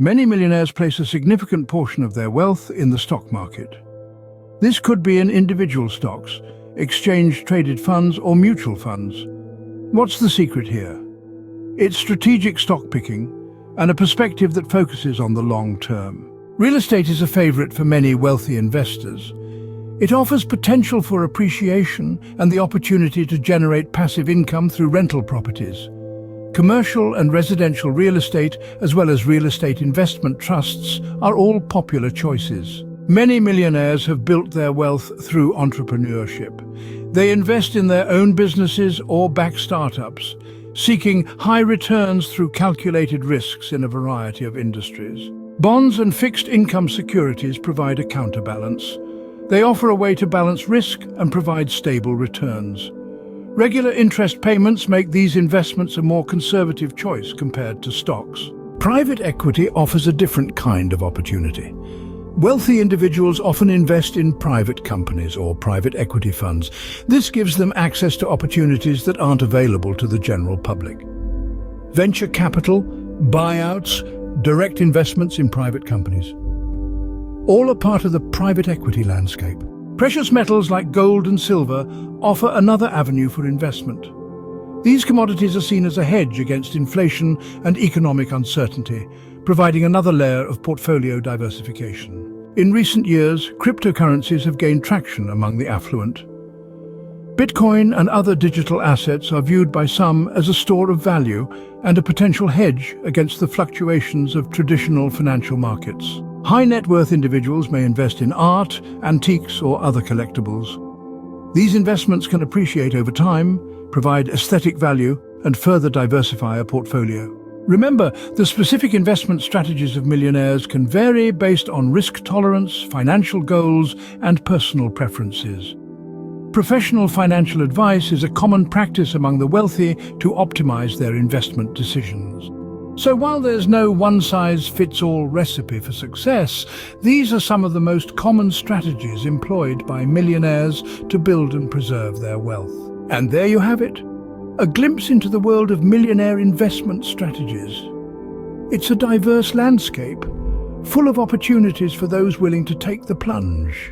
Many millionaires place a significant portion of their wealth in the stock market. This could be in individual stocks, exchange-traded funds, or mutual funds. What's the secret here? It's strategic stock picking and a perspective that focuses on the long term. Real estate is a favorite for many wealthy investors. It offers potential for appreciation and the opportunity to generate passive income through rental properties. Commercial and residential real estate, as well as real estate investment trusts, are all popular choices. Many millionaires have built their wealth through entrepreneurship. They invest in their own businesses or back startups, seeking high returns through calculated risks in a variety of industries. Bonds and fixed income securities provide a counterbalance. They offer a way to balance risk and provide stable returns. Regular interest payments make these investments a more conservative choice compared to stocks. Private equity offers a different kind of opportunity. Wealthy individuals often invest in private companies or private equity funds. This gives them access to opportunities that aren't available to the general public. Venture capital, buyouts, direct investments in private companies. All are part of the private equity landscape. Precious metals like gold and silver offer another avenue for investment. These commodities are seen as a hedge against inflation and economic uncertainty, providing another layer of portfolio diversification. In recent years, cryptocurrencies have gained traction among the affluent. Bitcoin and other digital assets are viewed by some as a store of value and a potential hedge against the fluctuations of traditional financial markets. High net worth individuals may invest in art, antiques, or other collectibles. These investments can appreciate over time, provide aesthetic value, and further diversify a portfolio. Remember, the specific investment strategies of millionaires can vary based on risk tolerance, financial goals, and personal preferences. Professional financial advice is a common practice among the wealthy to optimize their investment decisions. So while there's no one-size-fits-all recipe for success, these are some of the most common strategies employed by millionaires to build and preserve their wealth. And there you have it, a glimpse into the world of millionaire investment strategies. It's a diverse landscape, full of opportunities for those willing to take the plunge.